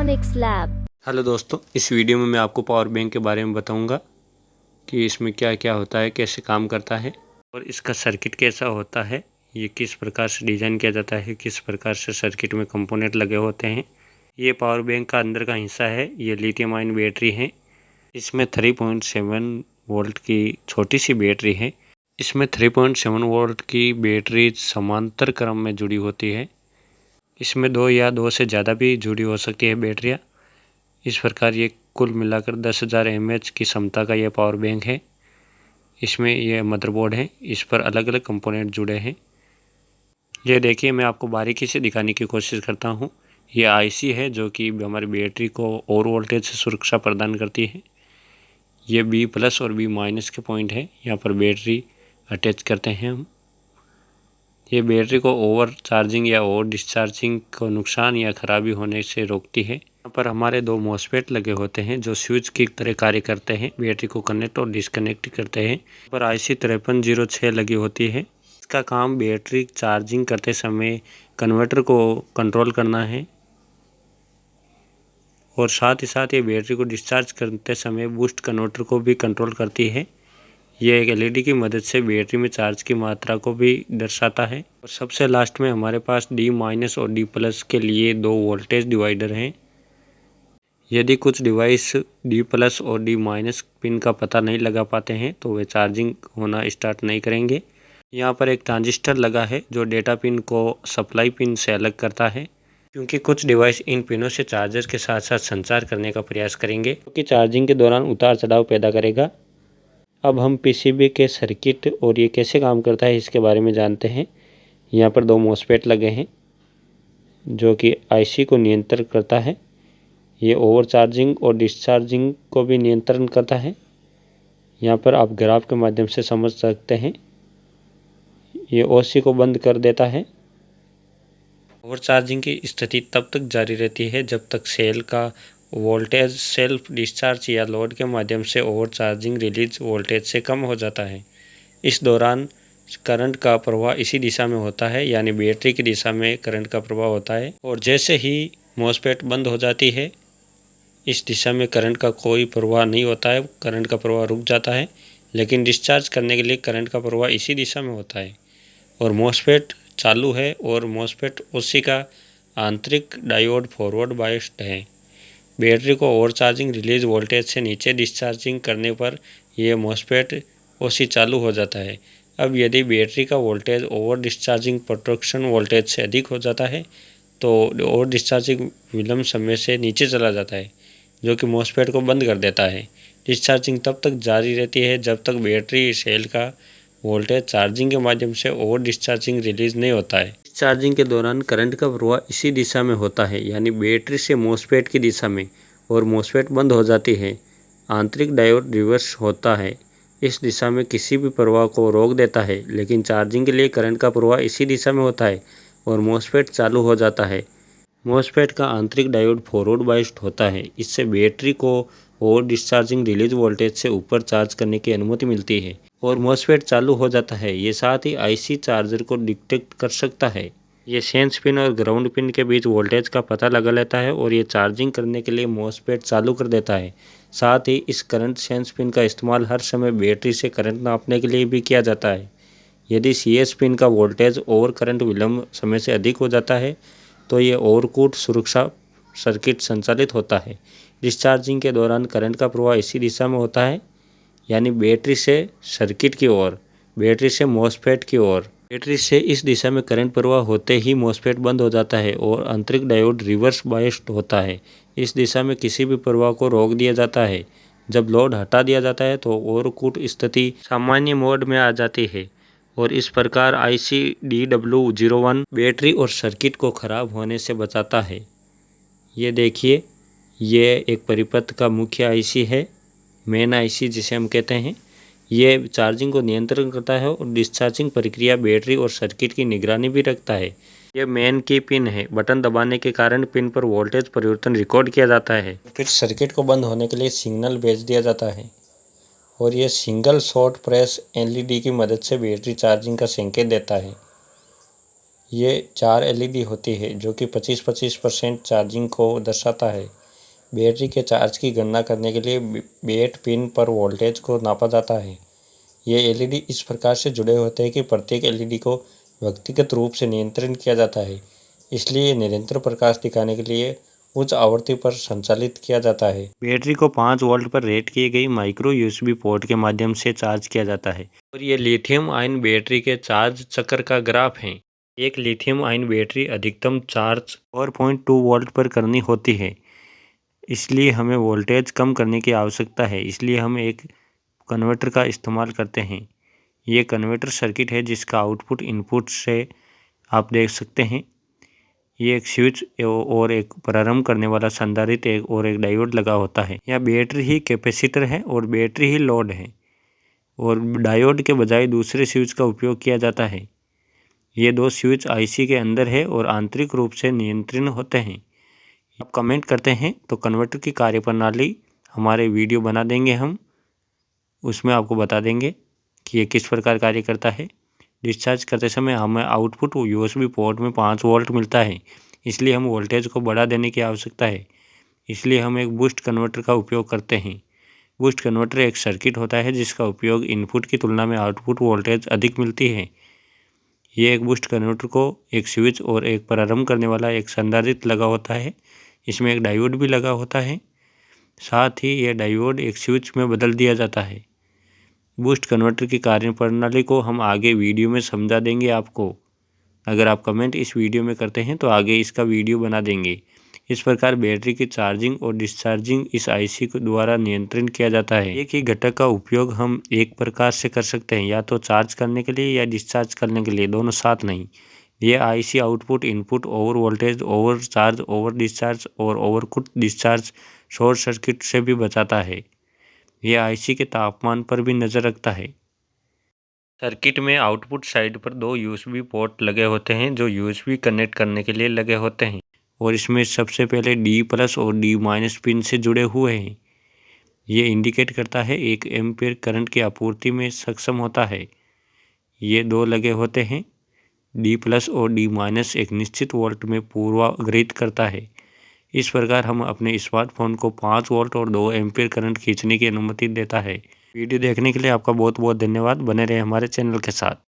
Electronics lab. Hello दोस्तों, इस video में मैं आपको पावर बैंक के बारे में बताऊंगा कि इसमें क्या क्या होता है, कैसे काम करता है और इसका सर्किट कैसा होता है, ये किस प्रकार से डिज़ाइन किया जाता है, किस प्रकार से सर्किट में कंपोनेंट लगे होते हैं। ये पावर बैंक का अंदर का हिस्सा है। ये लिथियम आयन बैटरी है। इसमें 3.7 वोल्ट की छोटी सी बैटरी है। इसमें 3.7 वोल्ट की बैटरी समांतर क्रम में जुड़ी होती है। इसमें 2 या 2 से ज़्यादा भी जुड़ी हो सकती है बैटरियाँ। इस प्रकार ये कुल मिलाकर 10,000 mAh की क्षमता का यह पावर बैंक है। इसमें यह मदरबोर्ड है, इस पर अलग अलग कंपोनेंट जुड़े हैं। ये देखिए, मैं आपको बारीकी से दिखाने की कोशिश करता हूँ। ये आईसी है जो कि हमारी बैटरी को और वोल्टेज से सुरक्षा प्रदान करती है। ये B+ और B- के पॉइंट है, यहाँ पर बैटरी अटैच करते हैं हम। ये बैटरी को ओवर चार्जिंग या ओवर डिस्चार्जिंग को नुकसान या खराबी होने से रोकती है। यहाँ पर हमारे 2 मॉसफेट लगे होते हैं जो स्विच की तरह कार्य करते हैं, बैटरी को कनेक्ट और डिस्कनेक्ट करते हैं। यहाँ पर IC 5306 लगी होती है। इसका काम बैटरी चार्जिंग करते समय कन्वर्टर को कंट्रोल करना है और साथ ही साथ ये बैटरी को डिस्चार्ज करते समय बूस्ट कन्वर्टर को भी कंट्रोल करती है। ये एक LED की मदद से बैटरी में चार्ज की मात्रा को भी दर्शाता है। और सबसे लास्ट में हमारे पास D- और D+ के लिए 2 वोल्टेज डिवाइडर हैं। यदि कुछ डिवाइस D+ और D- पिन का पता नहीं लगा पाते हैं तो वे चार्जिंग होना स्टार्ट नहीं करेंगे। यहाँ पर एक ट्रांजिस्टर लगा है जो डेटा पिन को सप्लाई पिन से अलग करता है, क्योंकि कुछ डिवाइस इन पिनों से चार्जर के साथ साथ संचार करने का प्रयास करेंगे, क्योंकि चार्जिंग के दौरान उतार चढ़ाव पैदा करेगा। अब हम PCB के सर्किट और ये कैसे काम करता है इसके बारे में जानते हैं। यहाँ पर 2 मॉसफेट लगे हैं जो कि IC को नियंत्रण करता है। ये ओवर चार्जिंग और डिस्चार्जिंग को भी नियंत्रण करता है। यहाँ पर आप ग्राफ के माध्यम से समझ सकते हैं। ये OC को बंद कर देता है। ओवर चार्जिंग की स्थिति तब तक जारी रहती है जब तक सेल का वोल्टेज सेल्फ डिस्चार्ज या लोड के माध्यम से ओवर चार्जिंग रिलीज वोल्टेज से कम हो जाता है। इस दौरान करंट का प्रवाह इसी दिशा में होता है, यानी बैटरी की दिशा में करंट का प्रवाह होता है। और जैसे ही मॉसफेट बंद हो जाती है, इस दिशा में करंट का कोई प्रवाह नहीं होता है, करंट का प्रवाह रुक जाता है। लेकिन डिस्चार्ज करने के लिए करंट का प्रवाह इसी दिशा में होता है और मॉसफेट चालू है और मॉसफेट उसी का आंतरिक डायोड फॉरवर्ड बायस्ड है। बैटरी को ओवर चार्जिंग रिलीज वोल्टेज से नीचे डिस्चार्जिंग करने पर यह मॉसफेट OC चालू हो जाता है। अब यदि बैटरी का voltage over discharging protection voltage से अधिक हो जाता है तो ओवर डिस्चार्जिंग विलंब समय से नीचे चला जाता है, जो कि मॉसफेट को बंद कर देता है। डिस्चार्जिंग तब तक जारी रहती है जब तक बैटरी सेल का वोल्टेज चार्जिंग के माध्यम से ओवर डिस्चार्जिंग रिलीज नहीं होता है। चार्जिंग के दौरान करंट का प्रवाह इसी दिशा में होता है, यानी बैटरी से मॉसफेट की दिशा में, और मॉसफेट बंद हो जाती है। आंतरिक डायोड रिवर्स होता है, इस दिशा में किसी भी प्रवाह को रोक देता है, लेकिन चार्जिंग के लिए करंट का प्रवाह इसी दिशा में होता है और मॉसफेट चालू हो जाता है। मॉसफेट का आंतरिक डायोड फॉरवर्ड बायस्ड होता है। इससे बैटरी को ओवर डिस्चार्जिंग रिलीज वोल्टेज से ऊपर चार्ज करने की अनुमति मिलती है और मॉसफेट चालू हो जाता है। ये साथ ही IC चार्जर को डिटेक्ट कर सकता है। ये सेंस पिन और ग्राउंड पिन के बीच वोल्टेज का पता लगा लेता है और ये चार्जिंग करने के लिए मॉसफेट चालू कर देता है। साथ ही इस करंट सेंस पिन का इस्तेमाल हर समय बैटरी से करंट नापने के लिए भी किया जाता है। यदि CS पिन का वोल्टेज ओवर करंट विलंब समय से अधिक हो जाता है तो ये ओवरकूट सुरक्षा सर्किट संचालित होता है। डिस्चार्जिंग के दौरान करंट का प्रवाह इसी दिशा में होता है, यानी बैटरी से सर्किट की ओर, बैटरी से मॉसफेट की ओर। बैटरी से इस दिशा में करंट प्रवाह होते ही मॉसफेट बंद हो जाता है और आंतरिक डायोड रिवर्स बायस्ड होता है। इस दिशा में किसी भी प्रवाह को रोक दिया जाता है। जब लोड हटा दिया जाता है तो ओवरकूट स्थिति सामान्य मोड में आ जाती है और इस प्रकार IC DW01 बैटरी और सर्किट को खराब होने से बचाता है। ये देखिए, ये एक परिपथ का मुख्य IC है, मेन IC जिसे हम कहते हैं। ये चार्जिंग को नियंत्रण करता है और डिस्चार्जिंग प्रक्रिया, बैटरी और सर्किट की निगरानी भी रखता है। ये मेन की पिन है। बटन दबाने के कारण पिन पर वोल्टेज परिवर्तन रिकॉर्ड किया जाता है, फिर सर्किट को बंद होने के लिए सिग्नल भेज दिया जाता है और ये सिंगल शॉट प्रेस LED की मदद से बैटरी चार्जिंग का संकेत देता है। ये 4 एलईडी होती है जो कि 25% चार्जिंग को दर्शाता है। बैटरी के चार्ज की गणना करने के लिए बैट पिन पर वोल्टेज को नापा जाता है। ये एलईडी इस प्रकार से जुड़े होते हैं कि प्रत्येक एलईडी को व्यक्तिगत रूप से नियंत्रण किया जाता है, इसलिए निरंतर प्रकाश दिखाने के लिए उच्च आवृत्ति पर संचालित किया जाता है। बैटरी को 5 वोल्ट पर रेट की गई माइक्रो यूएसबी पोर्ट के माध्यम से चार्ज किया जाता है। और ये लिथियम आयन बैटरी के चार्ज चक्र का ग्राफ है। एक लिथियम आयन बैटरी अधिकतम चार्ज 4.2 वोल्ट पर करनी होती है, इसलिए हमें वोल्टेज कम करने की आवश्यकता है। इसलिए हम एक कन्वर्टर का इस्तेमाल करते हैं। ये कन्वर्टर सर्किट है जिसका आउटपुट इनपुट से आप देख सकते हैं। ये एक स्विच और एक प्रारंभ करने वाला संधारित्र और एक डायोड लगा होता है। यह बैटरी ही कैपेसिटर है और बैटरी ही लोड है और डायोड के बजाय दूसरे स्विच का उपयोग किया जाता है। ये 2 स्विच आईसी के अंदर है और आंतरिक रूप से नियंत्रण होते हैं। आप कमेंट करते हैं तो कन्वर्टर की कार्यप्रणाली हमारे वीडियो बना देंगे हम, उसमें आपको बता देंगे कि ये किस प्रकार कार्य करता है। डिस्चार्ज करते समय हमें आउटपुट यूएसबी पोर्ट में 5 वोल्ट मिलता है, इसलिए हम वोल्टेज को बढ़ा देने की आवश्यकता है। इसलिए हम एक बूस्ट कन्वर्टर का उपयोग करते हैं। बूस्ट कन्वर्टर एक सर्किट होता है जिसका उपयोग इनपुट की तुलना में आउटपुट वोल्टेज अधिक मिलती है। ये एक बूस्ट कन्वर्टर को एक स्विच और एक प्रारंभ करने वाला एक संधारित्र लगा होता है। इसमें एक डायोड भी लगा होता है। साथ ही यह डायोड एक स्विच में बदल दिया जाता है। बूस्ट कन्वर्टर की कार्यप्रणाली को हम आगे वीडियो में समझा देंगे आपको। अगर आप कमेंट इस वीडियो में करते हैं तो आगे इसका वीडियो बना देंगे। इस प्रकार बैटरी की चार्जिंग और डिस्चार्जिंग इस आईसी के द्वारा नियंत्रण किया जाता है। एक ही घटक का उपयोग हम एक प्रकार से कर सकते हैं, या तो चार्ज करने के लिए या डिस्चार्ज करने के लिए, दोनों साथ नहीं। ये IC output input over voltage, over charge, over discharge और ओवरकुट डिस्चार्ज शॉर्ट सर्किट से भी बचाता है। यह आईसी के तापमान पर भी नज़र रखता है। सर्किट में आउटपुट साइड पर 2 यूएसबी पोर्ट लगे होते हैं जो यूएसबी कनेक्ट करने के लिए लगे होते हैं और इसमें सबसे पहले D+ और D- पिन से जुड़े हुए हैं। ये इंडिकेट करता है 1 एम्पीयर करंट की आपूर्ति में सक्षम होता है। ये 2 लगे होते हैं। D+ और D- एक निश्चित वोल्ट में पूर्वाग्रहित करता है। इस प्रकार हम अपने स्मार्टफोन को 5 वोल्ट और 2 एम्पीयर करंट खींचने की अनुमति देता है। वीडियो देखने के लिए आपका बहुत बहुत धन्यवाद। बने रहे हमारे चैनल के साथ।